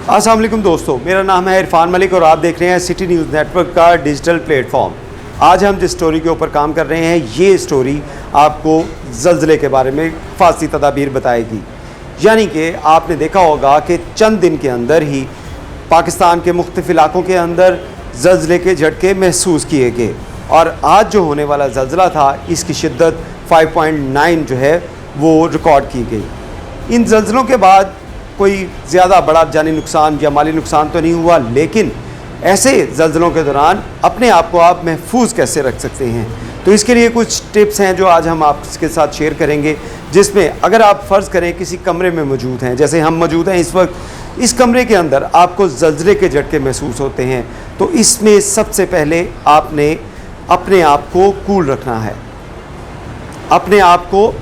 अस्सलाम वालेकुम दोस्तों, मेरा नाम है इरफान मलिक और आप देख रहे हैं सिटी न्यूज़ नेटवर्क का डिजिटल प्लेटफॉर्म। आज हम जिस स्टोरी के ऊपर काम कर रहे हैं, ये स्टोरी आपको ज़लज़ले के बारे में हिफाजती तदाबीर बताएगी। यानी कि आपने देखा होगा कि चंद दिन के अंदर ही पाकिस्तान के मुख्तलिफ़ इलाकों के अंदर ज़लज़ले के झटके महसूस किए गए और आज जो होने वाला ज़लज़ला था, इसकी शिद्दत 5.9 जो है वो रिकॉर्ड की गई। इन ज़लज़लों के बाद कोई ज़्यादा बड़ा जानी नुकसान या माली नुकसान तो नहीं हुआ, लेकिन ऐसे ज़लज़लों के दौरान अपने आप को आप महफूज कैसे रख सकते हैं, तो इसके लिए कुछ टिप्स हैं जो आज हम आपके साथ शेयर करेंगे। जिसमें अगर आप फ़र्ज़ करें किसी कमरे में मौजूद हैं, जैसे हम मौजूद हैं इस वक्त, इस कमरे के अंदर आपको ज़लज़ले के झटके महसूस होते हैं, तो इसमें सबसे पहले आपने अपने आप को कूल रखना है। अपने आप को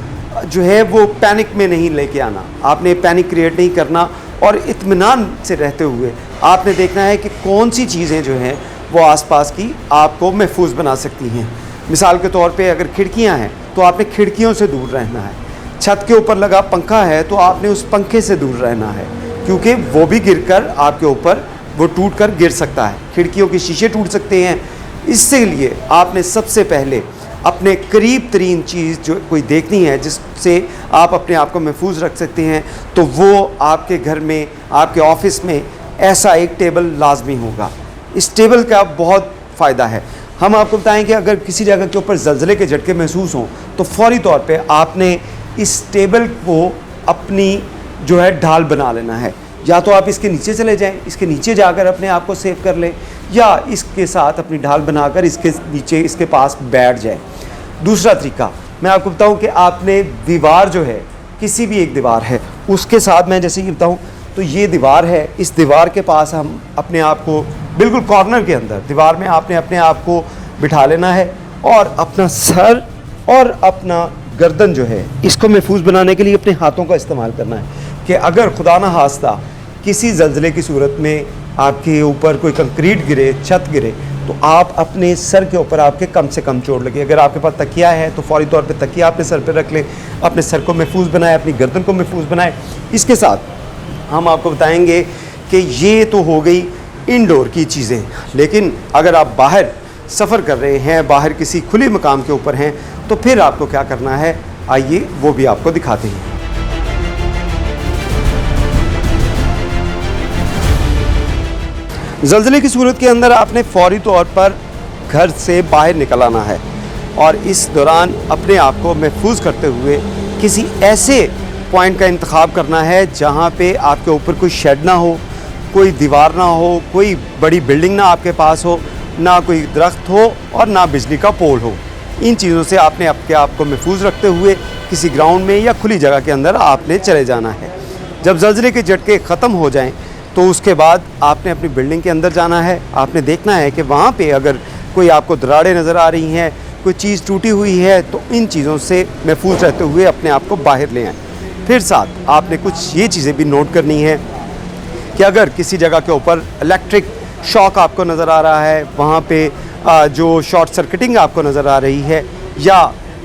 जो है वो पैनिक में नहीं लेके आना, आपने पैनिक क्रिएट नहीं करना और इत्मीनान से रहते हुए आपने देखना है कि कौन सी चीज़ें जो हैं वो आसपास की आपको महफूज बना सकती हैं। मिसाल के तौर पे अगर खिड़कियां हैं तो आपने खिड़कियों से दूर रहना है। छत के ऊपर लगा पंखा है तो आपने उस पंखे से दूर रहना है, क्योंकि वो भी गिरकर आपके ऊपर वो टूट कर गिर सकता है। खिड़कियों के शीशे टूट सकते हैं। इससे लिए आपने सबसे पहले अपने करीब तरीन चीज़ जो कोई देखनी है जिससे आप अपने आप को महफूज रख सकते हैं, तो वो आपके घर में, आपके ऑफिस में ऐसा एक टेबल लाजमी होगा। इस टेबल का बहुत फ़ायदा है। हम आपको बताएं कि अगर किसी जगह के ऊपर ज़लज़ले के झटके महसूस हों तो फ़ौरी तौर पे आपने इस टेबल को अपनी जो है ढाल बना लेना है। या तो आप इसके नीचे चले जाएं, इसके नीचे जाकर अपने आप को सेव कर लें, या इसके साथ अपनी ढाल बनाकर इसके नीचे इसके पास बैठ जाएं। दूसरा तरीका मैं आपको बताऊं कि आपने दीवार जो है, किसी भी एक दीवार है उसके साथ, मैं जैसे कि बताऊं तो ये दीवार है, इस दीवार के पास हम अपने आप को बिल्कुल कॉर्नर के अंदर दीवार में आपने अपने आप को बिठा लेना है और अपना सर और अपना गर्दन जो है इसको महफूज बनाने के लिए अपने हाथों का इस्तेमाल करना है कि अगर खुदा न खास्ता किसी ज़लज़ले की सूरत में आपके ऊपर कोई कंक्रीट गिरे, छत गिरे, तो आप अपने सर के ऊपर आपके कम से कम चोट लगे। अगर आपके पास तकिया है तो फौरी तौर पे तकिया अपने सर पे रख लें, अपने सर को महफूज बनाएं, अपनी गर्दन को महफूज बनाएं। इसके साथ हम आपको बताएंगे कि ये तो हो गई इंडोर की चीज़ें, लेकिन अगर आप बाहर सफ़र कर रहे हैं, बाहर किसी खुले मकाम के ऊपर हैं, तो फिर आपको क्या करना है, आइए वो भी आपको दिखाते हैं। ज़लज़ले की सूरत के अंदर आपने फ़ौरी तौर पर घर से बाहर निकल आना है और इस दौरान अपने आप को महफूज करते हुए किसी ऐसे पॉइंट का इंतखाब करना है जहाँ पे आपके ऊपर कोई शेड ना हो, कोई दीवार ना हो, कोई बड़ी बिल्डिंग ना आपके पास हो, ना कोई दरख्त हो और ना बिजली का पोल हो। इन चीज़ों से आपने अपने आप को महफूज रखते हुए किसी ग्राउंड में या खुली जगह के अंदर आपने चले जाना है। जब ज़लज़ले के झटके ख़त्म हो जाएँ तो उसके बाद आपने अपनी बिल्डिंग के अंदर जाना है। आपने देखना है कि वहाँ पे अगर कोई आपको दरारें नज़र आ रही हैं, कोई चीज़ टूटी हुई है, तो इन चीज़ों से महफूज रहते हुए अपने आप को बाहर ले आएँ। फिर साथ आपने कुछ ये चीज़ें भी नोट करनी है कि अगर किसी जगह के ऊपर इलेक्ट्रिक शॉक आपको नज़र आ रहा है, वहाँ पे जो शॉर्ट सर्किटिंग आपको नज़र आ रही है, या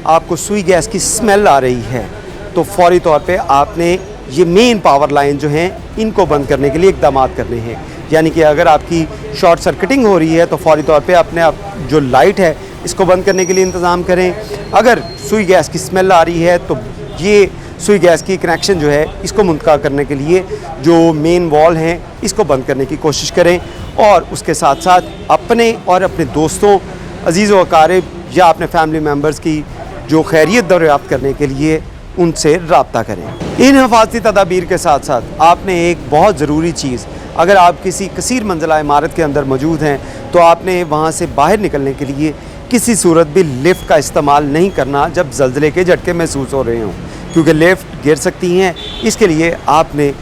आपको सुई गैस की स्मेल आ रही है, तो फौरी तौर पे आपने ये मेन पावर लाइन जो हैं इनको बंद करने के लिए इक़दाम करने हैं। यानी कि अगर आपकी शॉर्ट सर्किटिंग हो रही है तो फौरी तौर पे अपने आप जो लाइट है इसको बंद करने के लिए इंतज़ाम करें। अगर सुई गैस की स्मेल आ रही है तो ये सुई गैस की कनेक्शन जो है इसको मुंतका करने के लिए जो मेन वॉल हैं इसको बंद करने की कोशिश करें, और उसके साथ साथ अपने और अपने दोस्तों, अजीज़ व अकारिब या अपने फैमिली मेम्बर्स की जो खैरियत दरियाफ़्त करने के लिए उनसे रब्ता करें। इन हिफाजती तदाबीर के साथ साथ आपने एक बहुत ज़रूरी चीज़, अगर आप किसी कसीर मंजिला इमारत के अंदर मौजूद हैं तो आपने वहाँ से बाहर निकलने के लिए किसी सूरत भी लिफ्ट का इस्तेमाल नहीं करना जब ज़लज़ले के झटके महसूस हो रहे हों, क्योंकि लिफ्ट गिर सकती हैं। इसके लिए आपने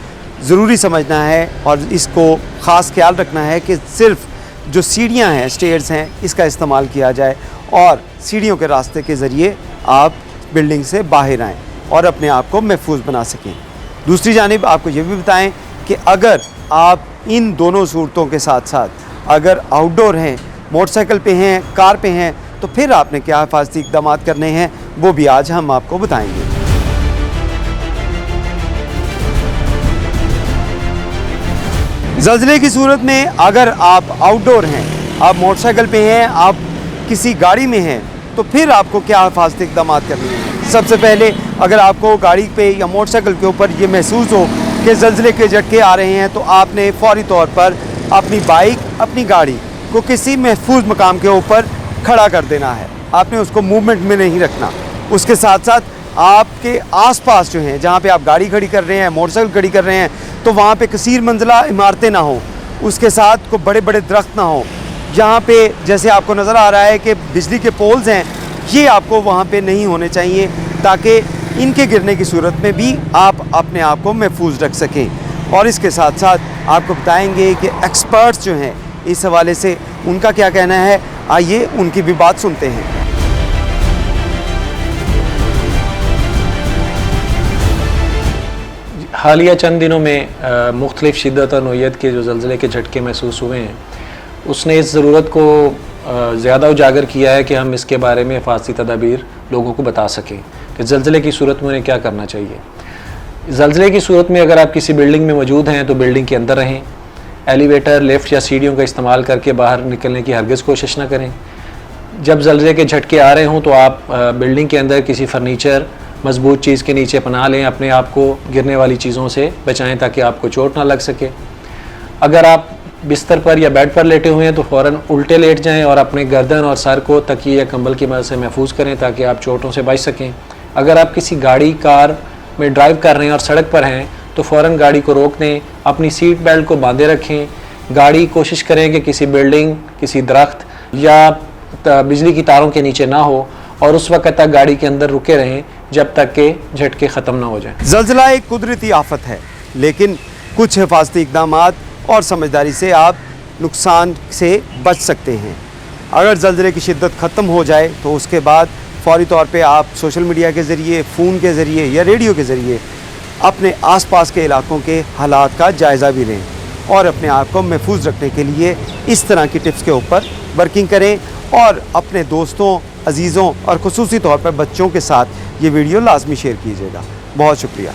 ज़रूरी समझना है और इसको ख़ास ख्याल रखना है कि सिर्फ़ जो सीढ़ियाँ हैं, स्टेयर्स हैं, इसका इस्तेमाल किया जाए और सीढ़ियों के रास्ते के ज़रिए आप बिल्डिंग से बाहर आएँ और अपने आप को महफूज बना सकें। दूसरी जानिब आपको ये भी बताएं कि अगर आप इन दोनों सूरतों के साथ साथ अगर आउटडोर हैं, मोटरसाइकिल पे हैं, कार पे हैं, तो फिर आपने क्या हिफाजती इक़दाम करने हैं वो भी आज हम आपको बताएंगे। ज़ल्ज़ले की सूरत में अगर आप आउटडोर हैं, आप मोटरसाइकिल पे हैं, आप किसी गाड़ी में हैं, तो फिर आपको क्या हिफाजती इक़दाम करनी है। सबसे पहले अगर आपको गाड़ी पे या मोटरसाइकिल के ऊपर ये महसूस हो कि ज़ल्ज़ले के झटके आ रहे हैं, तो आपने फ़ौरी तौर पर अपनी बाइक, अपनी गाड़ी को किसी महफूज मकाम के ऊपर खड़ा कर देना है। आपने उसको मूवमेंट में नहीं रखना। उसके साथ साथ आपके आसपास जो हैं, जहाँ पे आप गाड़ी खड़ी कर रहे हैं, मोटरसाइकिल खड़ी कर रहे हैं, तो वहाँ पे कसीर मंजिला इमारतें ना हों, उसके साथ को बड़े बड़े दरख्त ना हों। यहाँ पे जैसे आपको नज़र आ रहा है कि बिजली के पोल्स हैं, ये आपको वहाँ पे नहीं होने चाहिए, ताकि इनके गिरने की सूरत में भी आप अपने आप को महफूज रख सकें। और इसके साथ साथ आपको बताएंगे कि एक्सपर्ट्स जो हैं इस हवाले से उनका क्या कहना है। आइए उनकी भी बात सुनते हैं। हालिया चंद दिनों में मुख्तलिफ़ शिद्दत और नोयत के जो ज़ल्ज़ले के झटके महसूस हुए हैं, उसने इस ज़रूरत को ज़्यादा उजागर किया है कि हम इसके बारे में हिफाजती तदाबीर लोगों को बता सकें कि ज़ल्ज़ले की सूरत में उन्हें क्या करना चाहिए। ज़ल्ज़ले की सूरत में अगर आप किसी बिल्डिंग में मौजूद हैं तो बिल्डिंग के अंदर रहें। एलिवेटर, लिफ्ट या सीढ़ियों का इस्तेमाल करके बाहर निकलने की हरगिज़ कोशिश ना करें। जब ज़ल्ज़ले के झटके आ रहे हों तो आप बिल्डिंग के अंदर किसी फर्नीचर, मजबूत चीज़ के नीचे पनाह लें, अपने आप को गिरने वाली चीज़ों से बचाएं ताकि आपको चोट ना लग सके। अगर आप बिस्तर पर या बेड पर लेटे हुए हैं तो फ़ौरन उल्टे लेट जाएं और अपने गर्दन और सर को तकिए या कंबल की मदद से महफूज करें ताकि आप चोटों से बच सकें। अगर आप किसी गाड़ी, कार में ड्राइव कर रहे हैं और सड़क पर हैं तो फ़ौरन गाड़ी को रोक दें, अपनी सीट बेल्ट को बांधे रखें। गाड़ी कोशिश करें कि किसी बिल्डिंग, किसी दरख्त या बिजली की तारों के नीचे ना हो और उस वक्त तक गाड़ी के अंदर रुके रहें जब तक के झटके ख़त्म ना हो जाएं। ज़ल्ज़ला एक कुदरती आफत है, लेकिन कुछ हिफाजती इक़दाम और समझदारी से आप नुकसान से बच सकते हैं। अगर ज़ल्ज़ले की शिद्दत ख़त्म हो जाए तो उसके बाद फ़ौरी तौर पे आप सोशल मीडिया के ज़रिए, फ़ोन के ज़रिए या रेडियो के ज़रिए अपने आसपास के इलाकों के हालात का जायज़ा भी लें और अपने आप को महफूज रखने के लिए इस तरह की टिप्स के ऊपर वर्किंग करें और अपने दोस्तों, अजीज़ों और ख़ुसूसी तौर पर बच्चों के साथ ये वीडियो लाजमी शेयर कीजिएगा। बहुत शुक्रिया।